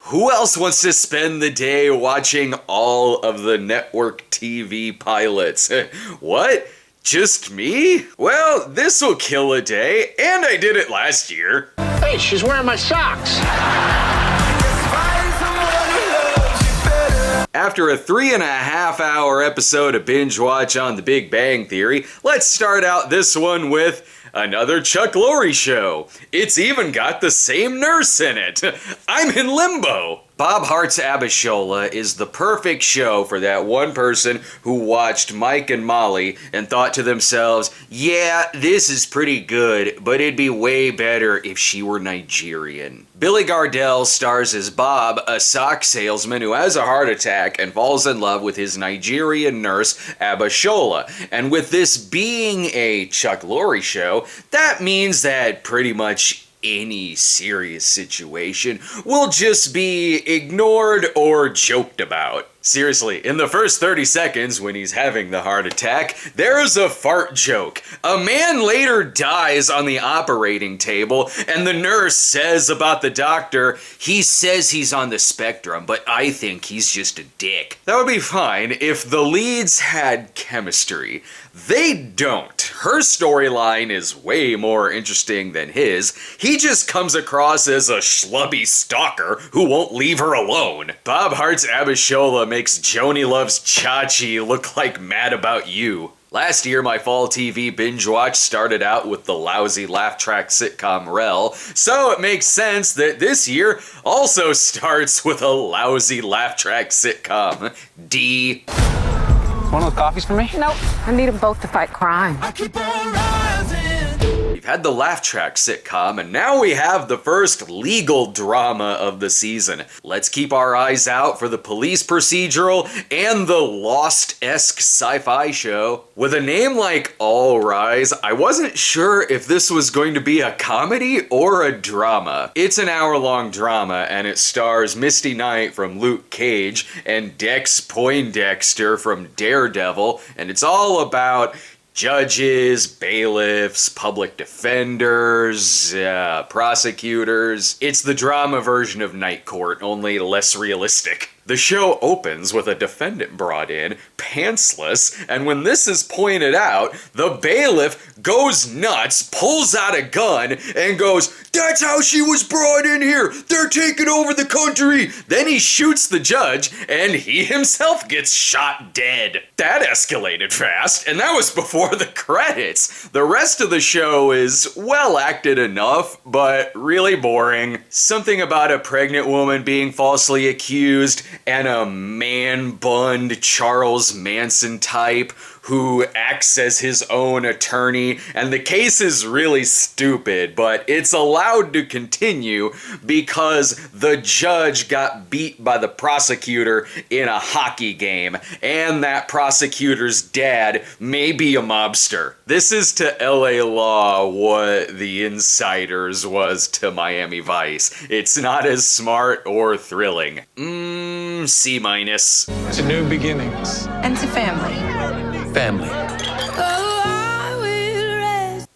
Who else wants to spend the day watching all of the network TV pilots? What? Just me? Well, this'll kill a day, and I did it last year. Hey, she's wearing my socks. After a 3.5-hour episode of Binge Watch on The Big Bang Theory, let's start out this one with another Chuck Lorre show. It's even got the same nurse in it. I'm in limbo. Bob Hearts Abishola is the perfect show for that one person who watched Mike and Molly and thought to themselves, yeah, this is pretty good, but it'd be way better if she were Nigerian. Billy Gardell stars as Bob, a sock salesman who has a heart attack and falls in love with his Nigerian nurse, Abishola. And with this being a Chuck Lorre show, that means that pretty much any serious situation will just be ignored or joked about. Seriously, in the first 30 seconds when he's having the heart attack, there's a fart joke. A man later dies on the operating table, and the nurse says about the doctor, he says he's on the spectrum, but I think he's just a dick. That would be fine if the leads had chemistry. They don't. Her storyline is way more interesting than his. He just comes across as a schlubby stalker who won't leave her alone. Bob Hearts Abishola makes Joni Loves Chachi look like Mad About You. Last year, my fall TV binge watch started out with the lousy laugh track sitcom Rel, so it makes sense that this year also starts with a lousy laugh track sitcom, D. One of the coffees for me? Nope. I need them both to fight crime. I keep on rising. We've had the laugh track sitcom, and now we have the first legal drama of the season. Let's keep our eyes out for the police procedural and the Lost-esque sci-fi show. With a name like All Rise, I wasn't sure if this was going to be a comedy or a drama. It's an hour-long drama, and it stars Misty Knight from Luke Cage and Dex Poindexter from Daredevil, and it's all about judges, bailiffs, public defenders, prosecutors. It's the drama version of Night Court, only less realistic. The show opens with a defendant brought in, pantsless, and when this is pointed out, the bailiff goes nuts, pulls out a gun, and goes, "That's how she was brought in here! They're taking over the country!" Then he shoots the judge, and he himself gets shot dead. That escalated fast, and that was before the credits. The rest of the show is well acted enough, but really boring. Something about a pregnant woman being falsely accused, and a man-bunned Charles Manson type who acts as his own attorney, and the case is really stupid, but it's allowed to continue because the judge got beat by the prosecutor in a hockey game, and that prosecutor's dad may be a mobster. This is to LA Law what The Insiders was to Miami Vice. It's not as smart or thrilling. C-. To new beginnings. And to family. Family.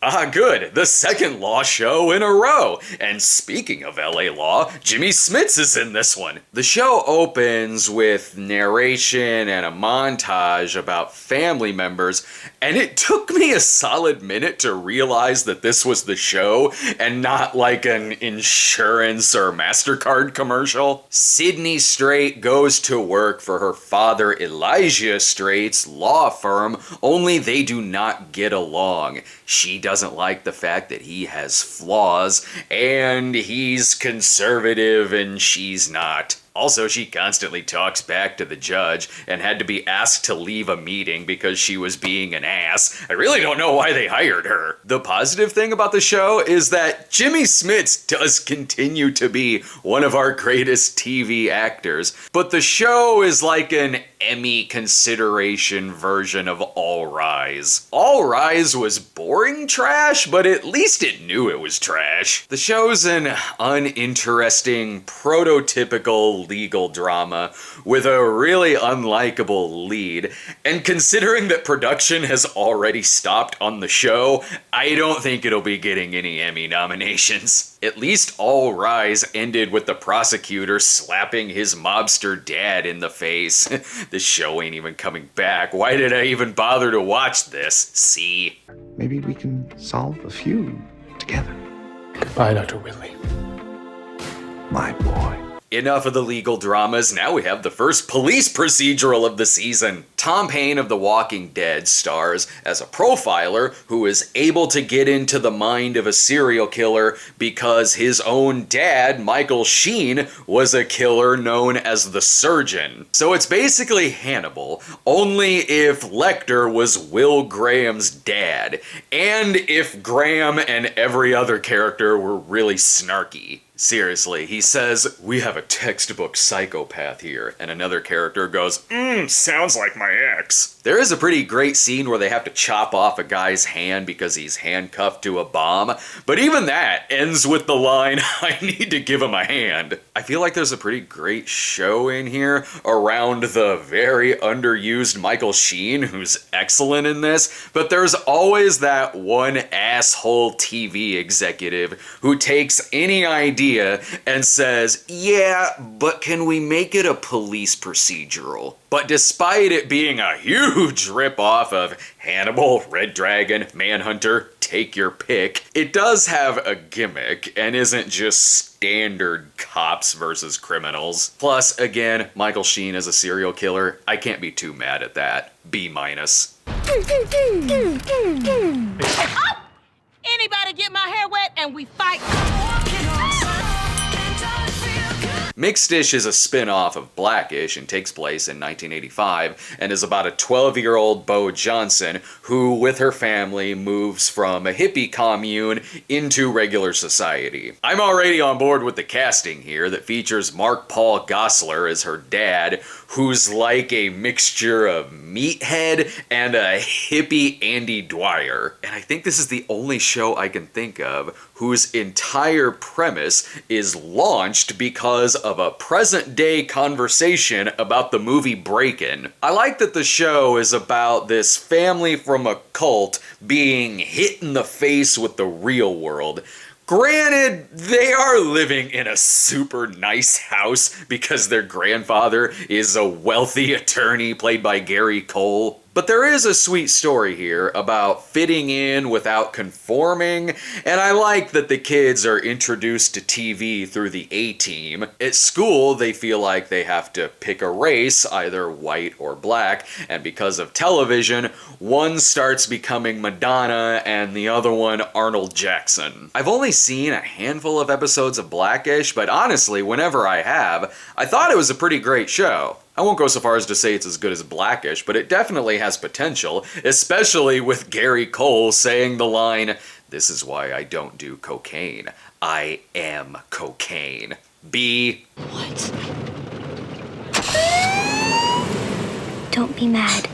Ah, good. The second Law show in a row. And speaking of LA Law, Jimmy Smits is in this one. The show opens with narration and a montage about family members, and it took me a solid minute to realize that this was the show and not like an insurance or MasterCard commercial. Sydney Strait goes to work for her father Elijah Strait's law firm, only they do not get along. She doesn't like the fact that he has flaws, and he's conservative and she's not. Also, she constantly talks back to the judge and had to be asked to leave a meeting because she was being an ass. I really don't know why they hired her. The positive thing about the show is that Jimmy Smits does continue to be one of our greatest TV actors, but the show is like an Emmy consideration version of All Rise. All Rise was boring trash, but at least it knew it was trash. The show's an uninteresting, prototypical legal drama with a really unlikable lead. And considering that production has already stopped on the show, I don't think it'll be getting any Emmy nominations. At least All Rise ended with the prosecutor slapping his mobster dad in the face. This show ain't even coming back. Why did I even bother to watch this? See? Maybe we can solve a feud together. Goodbye, Dr. Whitley. My boy. Enough of the legal dramas, now we have the first police procedural of the season. Tom Paine of The Walking Dead stars as a profiler who is able to get into the mind of a serial killer because his own dad, Michael Sheen, was a killer known as the Surgeon. So it's basically Hannibal, only if Lecter was Will Graham's dad, and if Graham and every other character were really snarky. Seriously, he says, "We have a textbook psychopath here," and another character goes, "Sounds like my ex." There is a pretty great scene where they have to chop off a guy's hand because he's handcuffed to a bomb, but even that ends with the line, "I need to give him a hand." I feel like there's a pretty great show in here around the very underused Michael Sheen, who's excellent in this, but there's always that one asshole TV executive who takes any idea and says, "Yeah, but can we make it a police procedural?" But despite it being a huge rip-off of Hannibal, Red Dragon, Manhunter, take your pick, it does have a gimmick and isn't just standard cops versus criminals. Plus, again, Michael Sheen as a serial killer, I can't be too mad at that. B-. Anybody get my hair wet and we fight? Mixed-ish is a spin-off of Blackish and takes place in 1985 and is about a 12-year-old Bo Johnson who, with her family, moves from a hippie commune into regular society. I'm already on board with the casting here that features Mark Paul Gosselaar as her dad, who's like a mixture of Meathead and a hippie Andy Dwyer. And I think this is the only show I can think of whose entire premise is launched because of a present-day conversation about the movie Break-In. I like that the show is about this family from a cult being hit in the face with the real world. Granted, they are living in a super nice house because their grandfather is a wealthy attorney played by Gary Cole. But there is a sweet story here about fitting in without conforming, and I like that the kids are introduced to TV through the A-Team. At school, they feel like they have to pick a race, either white or black, and because of television, one starts becoming Madonna and the other one Arnold Jackson. I've only seen a handful of episodes of Blackish, but honestly, whenever I have, I thought it was a pretty great show. I won't go so far as to say it's as good as Blackish, but it definitely has potential, especially with Gary Cole saying the line, "This is why I don't do cocaine. I am cocaine." B. What? Don't be mad.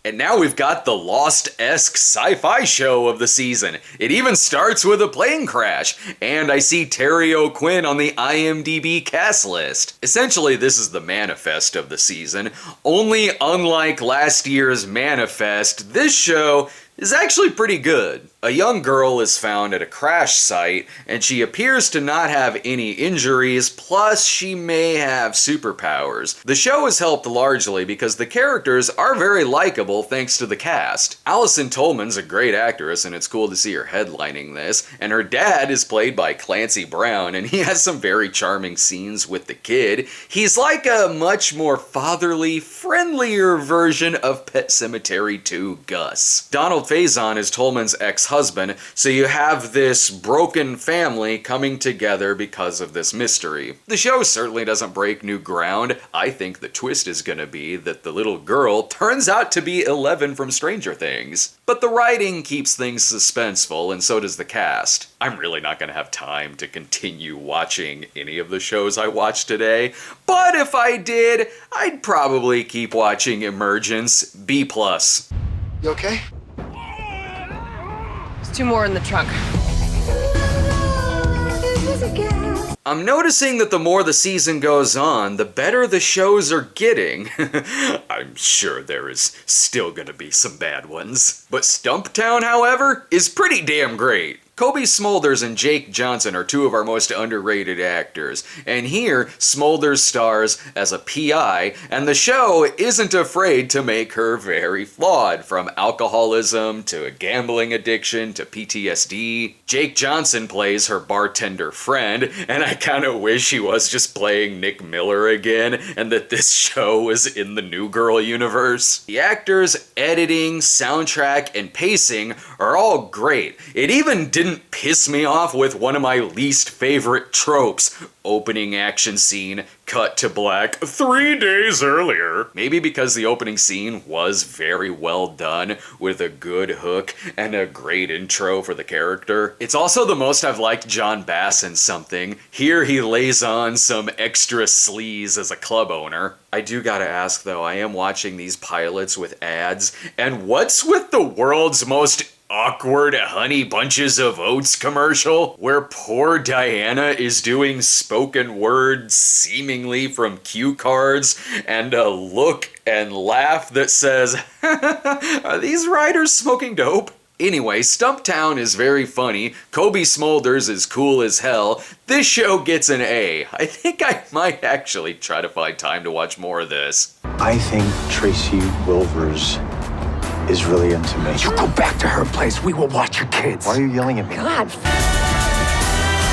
And now we've got the Lost-esque sci-fi show of the season. It even starts with a plane crash, and I see Terry O'Quinn on the IMDb cast list. Essentially, this is the manifest of the season, only unlike last year's manifest, this show is actually pretty good. A young girl is found at a crash site, and she appears to not have any injuries, plus she may have superpowers. The show is helped largely because the characters are very likable thanks to the cast. Allison Tolman's a great actress, and it's cool to see her headlining this, and her dad is played by Clancy Brown, and he has some very charming scenes with the kid. He's like a much more fatherly, friendlier version of Pet Sematary 2 Gus. Donald Faison is Tolman's ex-husband, so you have this broken family coming together because of this mystery. The show certainly doesn't break new ground. I think the twist is gonna be that the little girl turns out to be Eleven from Stranger Things. But the writing keeps things suspenseful, and so does the cast. I'm really not gonna have time to continue watching any of the shows I watched today, but if I did, I'd probably keep watching Emergence, B+. You okay? There's 2 more in the trunk. I'm noticing that the more the season goes on, the better the shows are getting. I'm sure there is still gonna be some bad ones. But Stumptown, however, is pretty damn great. Kobe Smulders and Jake Johnson are two of our most underrated actors, and here Smulders stars as a PI, and the show isn't afraid to make her very flawed, from alcoholism to a gambling addiction to PTSD. Jake Johnson plays her bartender friend, and I kinda wish he was just playing Nick Miller again, and that this show was in the New Girl universe. The actors, editing, soundtrack, and pacing are all great. It even didn't piss me off with one of my least favorite tropes. Opening action scene, cut to black 3 days earlier. Maybe because the opening scene was very well done, with a good hook and a great intro for the character. It's also the most I've liked John Bass in something. Here he lays on some extra sleaze as a club owner. I do gotta ask though, I am watching these pilots with ads, and what's with the world's most awkward Honey Bunches of Oats commercial, where poor Diana is doing spoken words seemingly from cue cards, and a look and laugh that says, are these writers smoking dope? Anyway, Stumptown is very funny, Kobe Smulders is cool as hell, this show gets an A. I think I might actually try to find time to watch more of this. I think Tracy Wilvers is really into me. You go back to her place. We will watch your kids. Why are you yelling at me? God.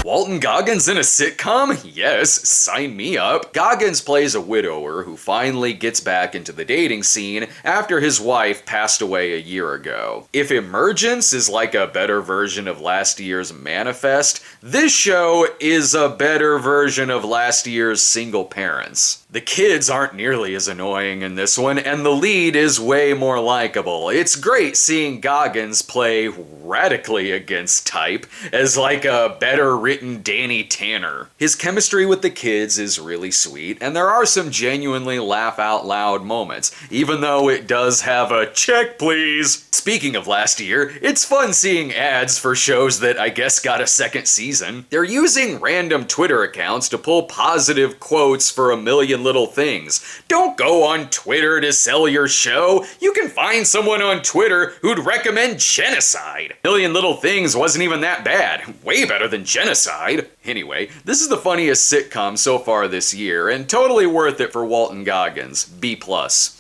Walton Goggins in a sitcom? Yes, sign me up. Goggins plays a widower who finally gets back into the dating scene after his wife passed away a year ago. If Emergence is like a better version of last year's Manifest, this show is a better version of last year's Single Parents. The kids aren't nearly as annoying in this one, and the lead is way more likable. It's great seeing Goggins play radically against type as like a better written Danny Tanner. His chemistry with the kids is really sweet, and there are some genuinely laugh out loud moments, even though it does have a check please. Speaking of last year, it's fun seeing ads for shows that I guess got a second season. They're using random Twitter accounts to pull positive quotes for a million little things. Don't go on Twitter to sell your show. You can find someone on Twitter who'd recommend genocide. Million Little Things wasn't even that bad. Way better than genocide. Anyway, this is the funniest sitcom so far this year, and totally worth it for Walton Goggins. B+.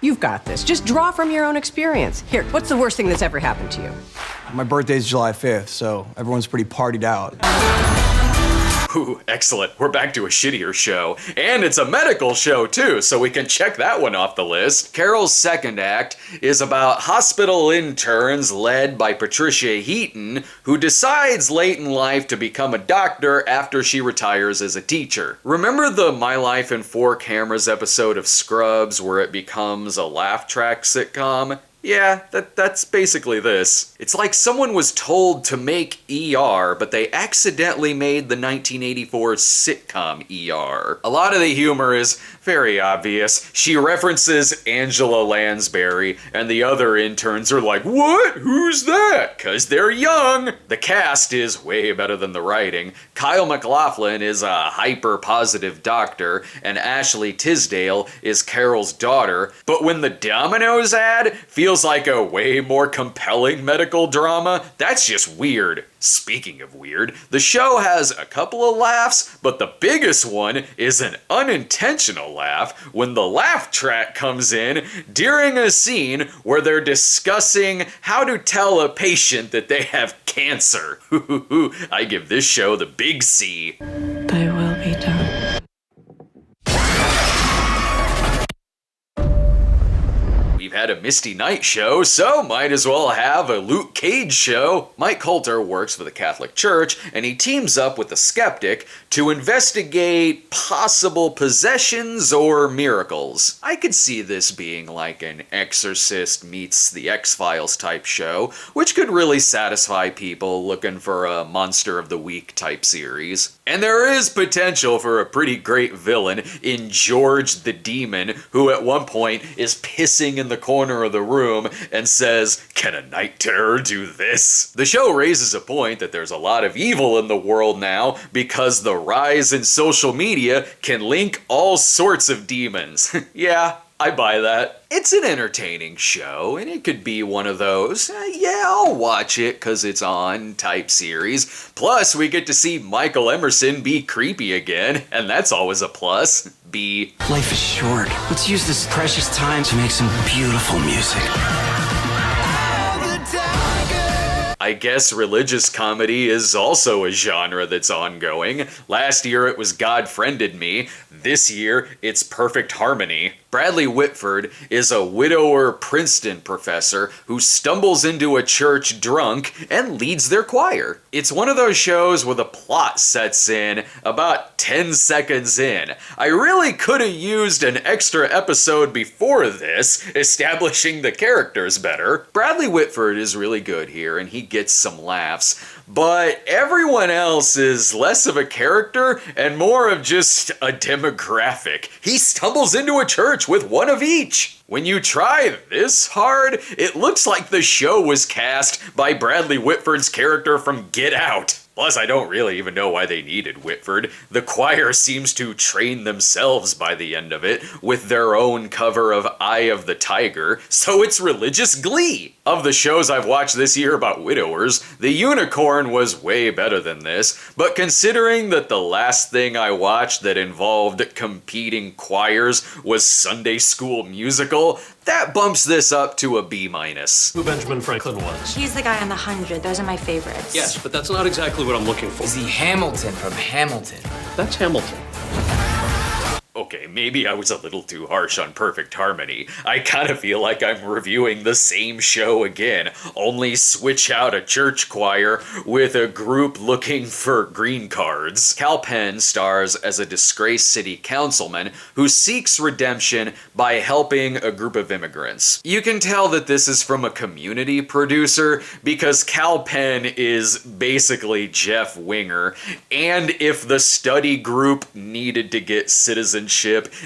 You've got this. Just draw from your own experience. Here, what's the worst thing that's ever happened to you? My birthday's July 5th, so everyone's pretty partied out. Ooh, excellent. We're back to a shittier show. And it's a medical show too, so we can check that one off the list. Carol's second act is about hospital interns led by Patricia Heaton, who decides late in life to become a doctor after she retires as a teacher. Remember the My Life in 4 Cameras episode of Scrubs where it becomes a laugh track sitcom? Yeah, that's basically this. It's like someone was told to make ER, but they accidentally made the 1984 sitcom ER. A lot of the humor is very obvious. She references Angela Lansbury, and the other interns are like, what? Who's that? 'Cause they're young. The cast is way better than the writing. Kyle MacLachlan is a hyper-positive doctor, and Ashley Tisdale is Carol's daughter, but when the Domino's ad feels like a way more compelling medical drama, that's just weird. Speaking of weird, the show has a couple of laughs, but the biggest one is an unintentional laugh when the laugh track comes in during a scene where they're discussing how to tell a patient that they have cancer. I give this show the big C. Thy will be done. We've had a Misty Knight show, so might as well have a Luke Cage show. Mike Coulter works for the Catholic Church, and he teams up with a skeptic to investigate possible possessions or miracles. I could see this being like an Exorcist meets the X-Files type show, which could really satisfy people looking for a Monster of the Week type series. And there is potential for a pretty great villain in George the Demon, who at one point is pissing in the corner corner of the room and says, "Can a night terror do this?" The show raises a point that there's a lot of evil in the world now because the rise in social media can link all sorts of demons. Yeah, I buy that. It's an entertaining show, and it could be one of those, yeah, I'll watch it because it's on type series. Plus, we get to see Michael Emerson be creepy again, and that's always a plus. B. Life is short. Let's use this precious time to make some beautiful music. I guess religious comedy is also a genre that's ongoing. Last year it was God Friended Me. This year it's Perfect Harmony. Bradley Whitford is a widower Princeton professor who stumbles into a church drunk and leads their choir. It's one of those shows where the plot sets in about 10 seconds in. I really could have used an extra episode before this, establishing the characters better. Bradley Whitford is really good here and he gets some laughs, but everyone else is less of a character and more of just a demographic. He stumbles into a church with one of each. When you try this hard, it looks like the show was cast by Bradley Whitford's character from Get Out. Plus, I don't really even know why they needed Whitford. The choir seems to train themselves by the end of it with their own cover of Eye of the Tiger, so it's religious glee. Of the shows I've watched this year about widowers, The Unicorn was way better than this, but considering that the last thing I watched that involved competing choirs was Sunday School Musical, that bumps this up to a B-. Who Benjamin Franklin was. He's the guy on the 100. Those are my favorites. Yes, but that's not exactly what I'm looking for. Is he Hamilton from Hamilton? That's Hamilton. Okay, maybe I was a little too harsh on Perfect Harmony. I kind of feel like I'm reviewing the same show again, only switch out a church choir with a group looking for green cards. Cal Penn stars as a disgraced city councilman who seeks redemption by helping a group of immigrants. You can tell that this is from a Community producer because Cal Penn is basically Jeff Winger, and if the study group needed to get citizenship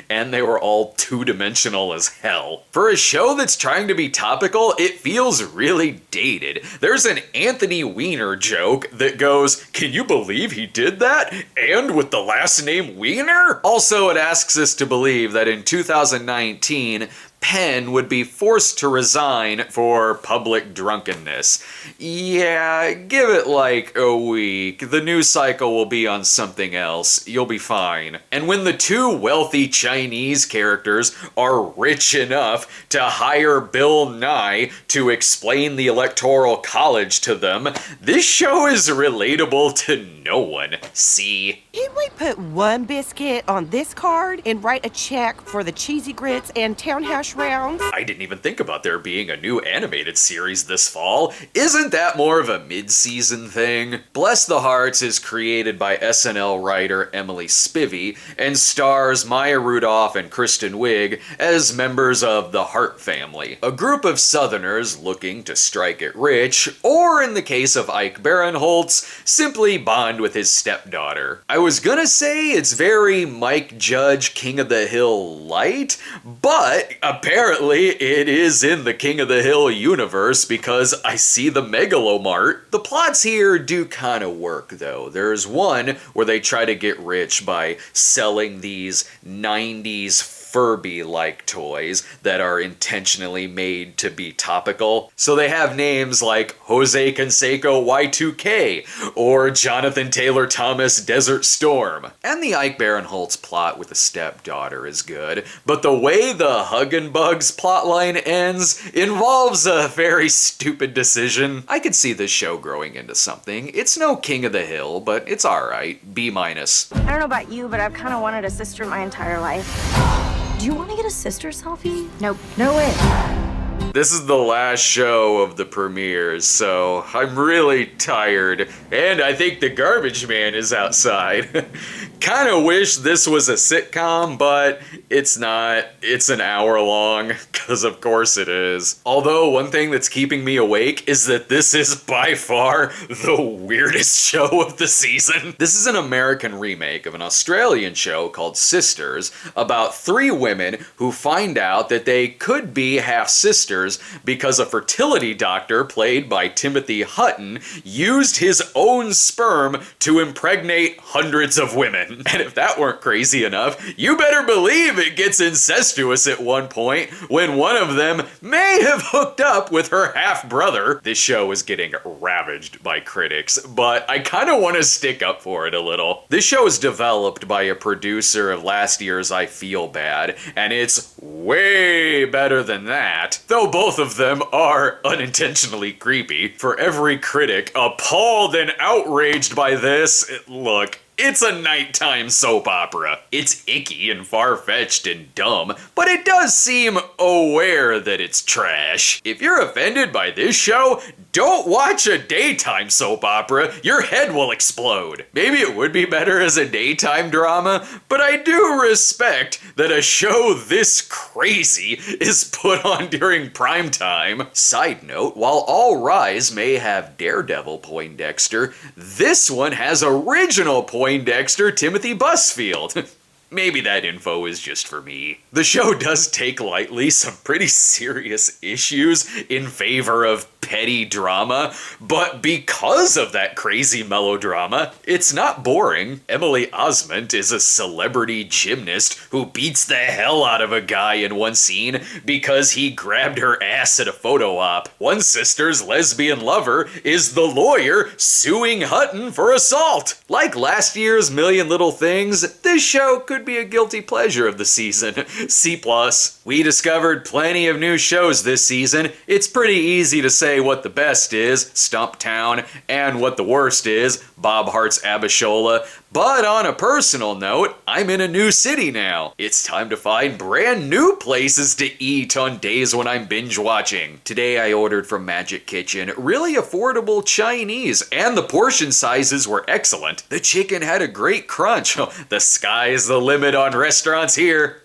and they were all two-dimensional as hell. For a show that's trying to be topical, it feels really dated. There's an Anthony Weiner joke that goes, "Can you believe he did that? And with the last name Weiner?" Also, it asks us to believe that in 2019, Penn would be forced to resign for public drunkenness. Yeah, give it like a week. The news cycle will be on something else. You'll be fine. And when the two wealthy Chinese characters are rich enough to hire Bill Nye to explain the Electoral College to them, this show is relatable to no one. See? Can we put one biscuit on this card and write a check for the cheesy grits and townhouse rounds? I didn't even think about there being a new animated series this fall. Isn't that more of a mid-season thing? Bless the Hearts is created by SNL writer Emily Spivey and stars Maya Rudolph and Kristen Wiig as members of the Hart family, a group of Southerners looking to strike it rich, or in the case of Ike Barinholtz, simply bond with his stepdaughter. I was gonna say it's very Mike Judge King of the Hill light, but apparently it is in the King of the Hill universe because I see the Megalomart. The plots here do kind of work though. There's one where they try to get rich by selling these 90s Furby-like toys that are intentionally made to be topical. So they have names like Jose Canseco Y2K or Jonathan Taylor Thomas Desert Storm. And the Ike Barinholtz plot with the stepdaughter is good, but the way the Huggin' Bugs plotline ends involves a very stupid decision. I could see this show growing into something. It's no King of the Hill, but it's alright. B-. I don't know about you, but I've kind of wanted a sister my entire life. Do you want to get a sister selfie? Nope. No way. This is the last show of the premieres, so I'm really tired. And I think the garbage man is outside. Kinda wish this was a sitcom, but it's not. It's an hour long, because of course it is. Although, one thing that's keeping me awake is that this is by far the weirdest show of the season. This is an American remake of an Australian show called Sisters, about 3 women who find out that they could be half-sisters because a fertility doctor, played by Timothy Hutton, used his own sperm to impregnate hundreds of women. And if that weren't crazy enough, you better believe it gets incestuous at one point when one of them may have hooked up with her half-brother. This show is getting ravaged by critics, but I kind of want to stick up for it a little. This show is developed by a producer of last year's I Feel Bad, and it's way better than that, though both of them are unintentionally creepy. For every critic appalled and outraged by this, look, it's a nighttime soap opera. It's icky and far-fetched and dumb, but it does seem aware that it's trash. If you're offended by this show, don't watch a daytime soap opera. Your head will explode. Maybe it would be better as a daytime drama, but I do respect that a show this crazy is put on during prime time. Side note, while All Rise may have Daredevil Poindexter, this one has original Poindexter Timothy Busfield. Maybe that info is just for me. The show does take lightly some pretty serious issues in favor of petty drama, but because of that crazy melodrama, it's not boring. Emily Osment is a celebrity gymnast who beats the hell out of a guy in one scene because he grabbed her ass at a photo op. One sister's lesbian lover is the lawyer suing Hutton for assault. Like last year's Million Little Things, this show could be a guilty pleasure of the season. C+. We discovered plenty of new shows this season. It's pretty easy to say what the best is, Stumptown, and what the worst is, Bob Hearts Abishola. But on a personal note, I'm in a new city now. It's time to find brand new places to eat on days when I'm binge watching. Today I ordered from Magic Kitchen, really affordable Chinese, and the portion sizes were excellent. The chicken had a great crunch. The sky's the limit on restaurants here.